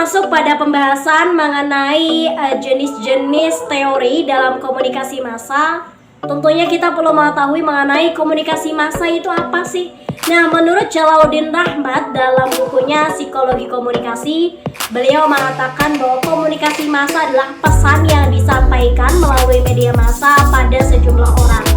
masuk pada pembahasan mengenai jenis-jenis teori dalam komunikasi massa. Tentunya kita perlu mengetahui mengenai komunikasi massa itu apa sih? Nah, menurut Jalaluddin Rahmat dalam bukunya Psikologi Komunikasi, beliau mengatakan bahwa komunikasi massa adalah pesan yang disampaikan melalui media massa pada sejumlah orang.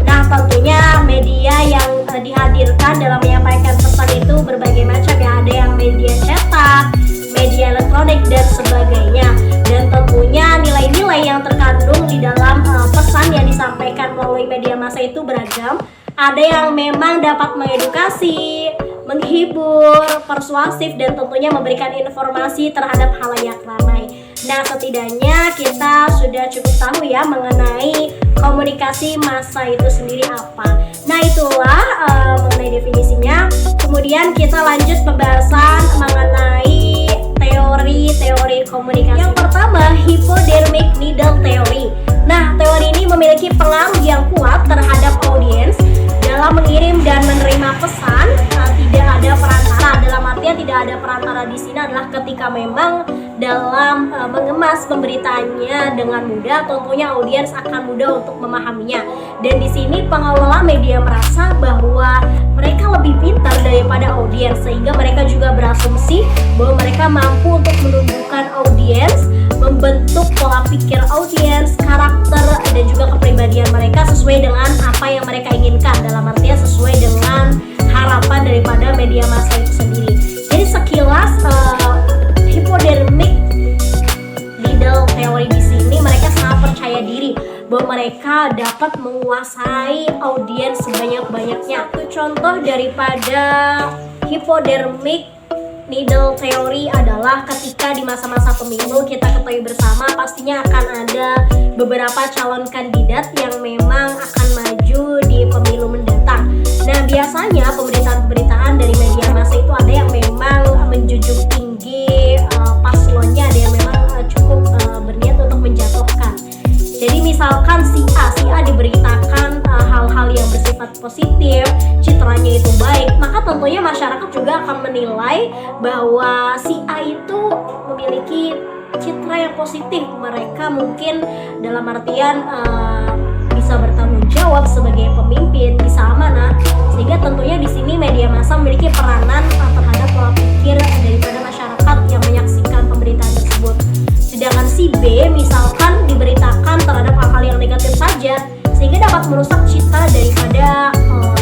Nah, tentunya media yang dihadirkan dalam menyampaikan pesan itu berbagai macam ya. Ada yang media cetak, media elektronik, dan sebagainya. Dan tentunya nilai-nilai yang terkandung di dalam pesan yang disampaikan melalui media massa itu beragam. Ada yang memang dapat mengedukasi, menghibur, persuasif, dan tentunya memberikan informasi terhadap halayak ramai. Nah, setidaknya kita sudah cukup tahu ya mengenai komunikasi massa itu sendiri apa. Nah, itulah mengenai definisinya. Kemudian kita lanjut pembahasan mengenai teori-teori komunikasi. Yang pertama, hypodermic needle theory. Nah, teori ini memiliki pengaruh yang kuat terhadap audiens dalam mengirim dan menerima pesan. Tidak ada perantara. Dalam artian tidak ada perantara di sini adalah ketika memang dalam mengemas pemberitaannya dengan mudah, tentunya audiens akan mudah untuk memahaminya. Dan di sini pengelola media merasa bahwa mereka lebih pintar daripada audiens, sehingga mereka juga berasumsi bahwa mereka mampu untuk menunjukkan audiens, membentuk pola pikir audiens, karakter, dan juga kepribadian mereka sesuai dengan apa yang mereka inginkan, dalam artian sesuai dengan harapan daripada media massa itu sendiri. Jadi sekilas hypodermic needle theory di sini mereka sangat percaya diri bahwa mereka dapat menguasai audiens sebanyak-banyaknya. Satu contoh daripada hypodermic needle theory adalah ketika di masa-masa pemilu, kita ketahui bersama pastinya akan ada beberapa calon kandidat yang memang akan maju di pemilu mendatang. Nah, biasanya pemberitaan-pemberitaan dari media massa itu ada yang memang menjunjung tinggi paslonnya, ada yang memang cukup berniat untuk menjatuhkan. Jadi misalkan si A diberitakan hal-hal yang bersifat positif, citranya itu baik, maka tentunya masyarakat juga akan menilai bahwa si A itu memiliki citra yang positif. Mereka mungkin dalam artian bisa bertanggung jawab sebagai pemimpin, bisa amanah, sehingga tentunya di sini media massa memiliki peranan terhadap pola pikir daripada masyarakat yang menyaksikan pemberitaan tersebut. Sedangkan si B misalkan diberitakan terhadap hal-hal yang negatif saja, sehingga dapat merusak citra daripada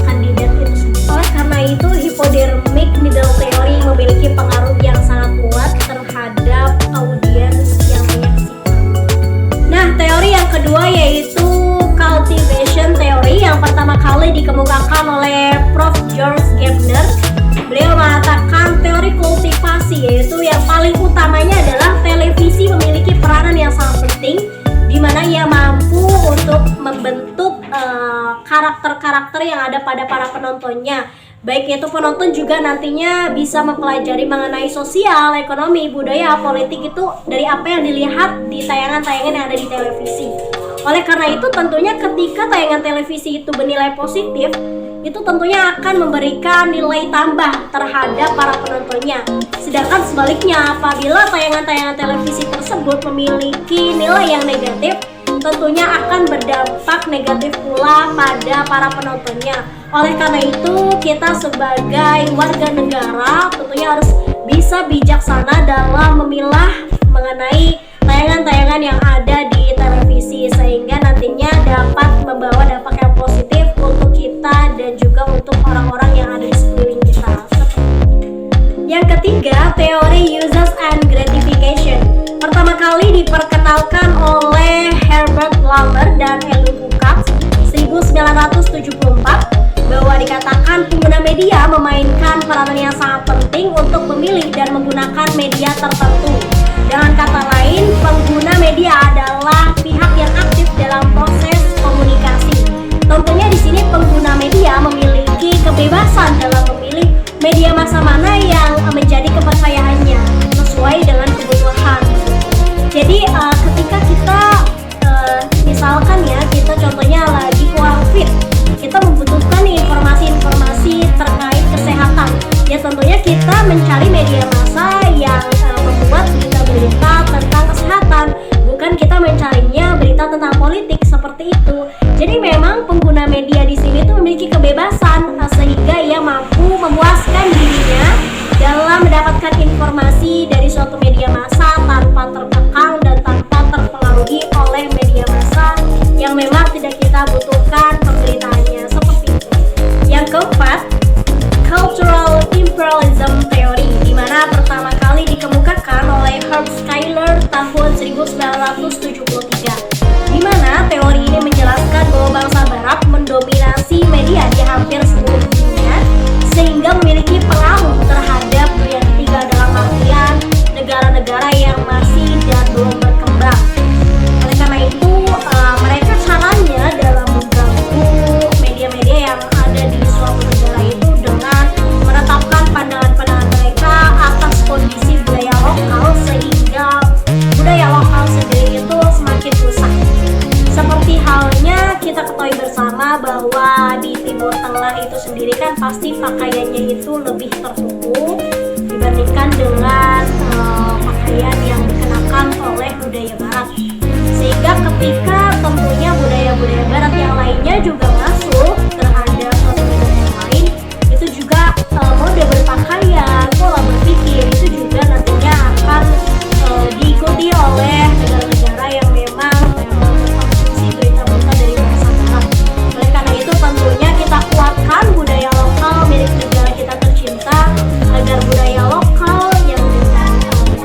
kandidat itu sendiri. Oleh karena itu, hypodermic needle theory memiliki pengaruh yang sangat kuat terhadap audiens yang menyaksikan. Nah, teori yang kedua yaitu cultivation theory, yang pertama kali dikemukakan oleh Prof. George Gardner. Beliau mengatakan teori kultivasi, yaitu yang paling utamanya adalah televisi memiliki peranan yang sangat penting, di mana ia mampu untuk membentuk karakter-karakter yang ada pada para penontonnya. Baik itu penonton juga nantinya bisa mempelajari mengenai sosial, ekonomi, budaya, politik itu dari apa yang dilihat di tayangan-tayangan yang ada di televisi. Oleh karena itu tentunya ketika tayangan televisi itu bernilai positif, itu tentunya akan memberikan nilai tambah terhadap para penontonnya. Sedangkan sebaliknya, apabila tayangan-tayangan televisi tersebut memiliki nilai yang negatif, tentunya akan berdampak negatif pula pada para penontonnya. Oleh karena itu, kita sebagai warga negara tentunya harus bisa bijaksana dalam memilah mengenai tayangan-tayangan yang ada di televisi, sehingga nantinya dapat membawa dampak yang positif untuk kita dan juga untuk orang-orang yang ada di sekeliling kita. Yang ketiga, teori uses and gratification. Pertama kali diperkenalkan oleh Herbert Lambert dan Ellen Lukács 1974, bahwa dikatakan pengguna media memainkan peranan yang sangat penting untuk memilih dan menggunakan media tertentu. Dengan kata lain, pengguna media adalah pihak yang aktif dalam proses komunikasi. Tentunya di sini pengguna media memiliki kebebasan dalam memilih media massa mana yang menjadi kepercayaannya sesuai dengan kebutuhan. Jadi ketika kita misalkan ya, kita contohnya lagi COVID, kita membutuhkan informasi-informasi terkait kesehatan. Ya tentunya kita mencari media massa yang membuat bahwa di Timur Tengah itu sendiri kan pasti pakaiannya itu lebih tertutup dibandingkan dengan pakaian yang dikenakan oleh budaya Barat. Sehingga ketika tentunya budaya-budaya Barat yang lainnya juga masuk terhadap budaya yang lain, itu juga mode berpakaian, pola berpikir itu juga nantinya akan diikuti oleh negara-negara yang memang mengkonsumsi berita-berita dari bangsa Barat. Oleh karena itu tentunya kita kuatkan budaya lokal milik negara kita tercinta agar budaya lokal yang dengan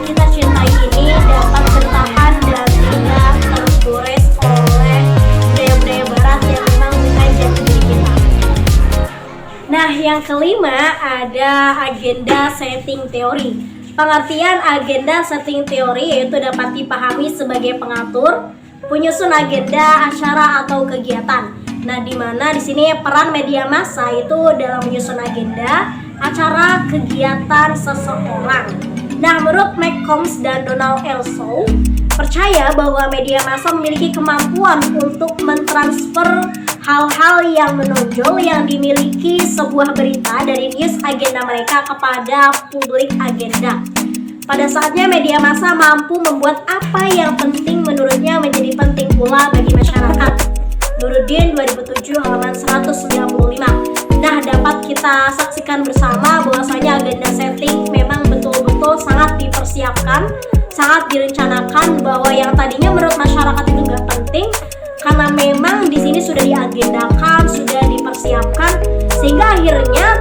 kita cintai ini dapat bertahan dan tidak tergores oleh budaya-budaya Barat yang memang bukan jati diri kita. Nah, yang kelima ada agenda setting teori. Pengertian agenda setting teori yaitu dapat dipahami sebagai pengatur, penyusun agenda, acara atau kegiatan. Nah, di mana di sini peran media massa itu dalam menyusun agenda, acara, kegiatan seseorang. Nah, menurut McCombs dan Donald Elsou, percaya bahwa media massa memiliki kemampuan untuk mentransfer hal-hal yang menonjol yang dimiliki sebuah berita dari news agenda mereka kepada publik agenda. Pada saatnya media massa mampu membuat apa yang penting menurutnya menjadi penting pula bagi masyarakat. Nuruddin 2007 halaman 195. Nah, dapat kita saksikan bersama bahwasanya agenda setting memang betul-betul sangat dipersiapkan, sangat direncanakan, bahwa yang tadinya menurut masyarakat itu gak penting karena memang di sini sudah diagendakan, sudah dipersiapkan, sehingga akhirnya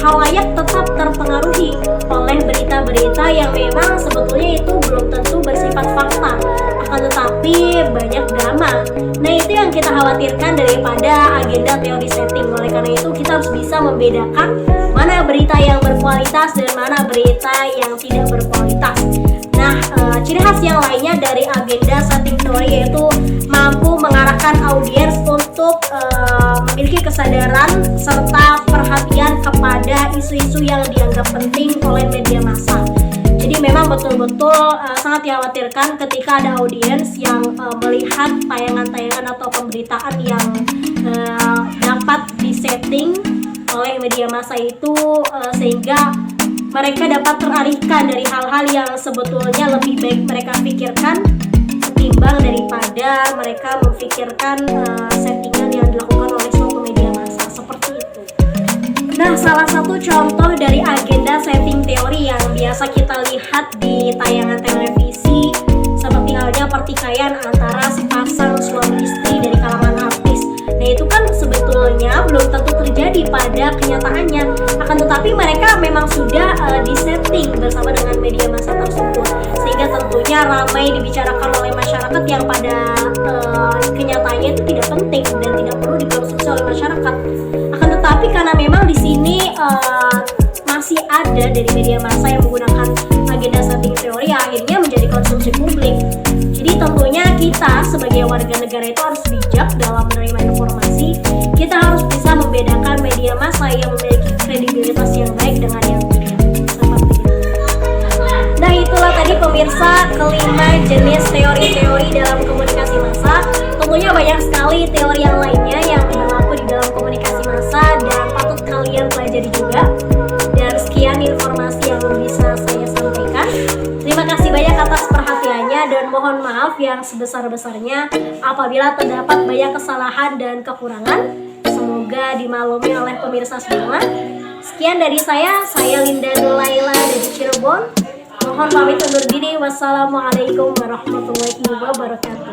halayak tetap terpengaruhi oleh berita-berita yang memang sebetulnya itu belum tentu bersifat fakta, akan tetapi banyak drama. Nah, itu yang kita khawatirkan daripada agenda teori setting. Oleh karena itu kita harus bisa membedakan mana berita yang berkualitas dan mana berita yang tidak berkualitas. Nah, ciri khas yang lainnya dari agenda setting teori yaitu mampu mengarahkan audiens untuk memiliki kesadaran serta perhatian kepada isu-isu yang dianggap penting oleh media massa. Jadi memang betul-betul sangat dikhawatirkan ketika ada audiens yang melihat tayangan-tayangan atau pemberitaan yang dapat disetting oleh media massa itu sehingga mereka dapat teralihkan dari hal-hal yang sebetulnya lebih baik mereka pikirkan ketimbang daripada mereka memikirkan settingan yang dilakukan oleh suatu media massa seperti itu. Nah, salah satu contoh dari agenda setting teori yang biasa kita lihat di tayangan televisi seperti halnya pertikaian antara sepasang suami istri dari kalangan artis. Nah, itu kan sebetulnya belum tentu terjadi pada kenyataannya, akan tetapi mereka memang sudah disetting bersama dengan media massa tersebut, sehingga tentunya ramai dibicarakan oleh masyarakat yang pada kenyataannya itu tidak penting dan tidak perlu dikonsumsi oleh masyarakat. Akan tetapi karena memang di sini masih ada dari media massa yang menggunakan agenda setting teori, akhirnya menjadi konsumsi publik. Jadi tentunya kita sebagai warga negara itu harus bijak dalam menerima informasi. Kita harus bisa membedakan media massa yang memiliki kredibilitas yang baik dengan yang tidak. Seperti itu. Nah, itulah tadi pemirsa kelima jenis teori-teori dalam komunikasi massa. Tentunya banyak sekali teori yang lainnya yang berlaku di dalam komunikasi massa dan patut kalian pelajari juga. Dan sekian informasi yang bisa saya sampaikan. Terima kasih banyak atas perhatiannya dan mohon maaf yang sebesar-besarnya apabila terdapat banyak kesalahan dan kekurangan. Semoga dimaklumi oleh pemirsa semua. Sekian dari saya Linda Nulaila dari Cirebon. Mohon pamit undur diri. Wassalamualaikum warahmatullahi wabarakatuh.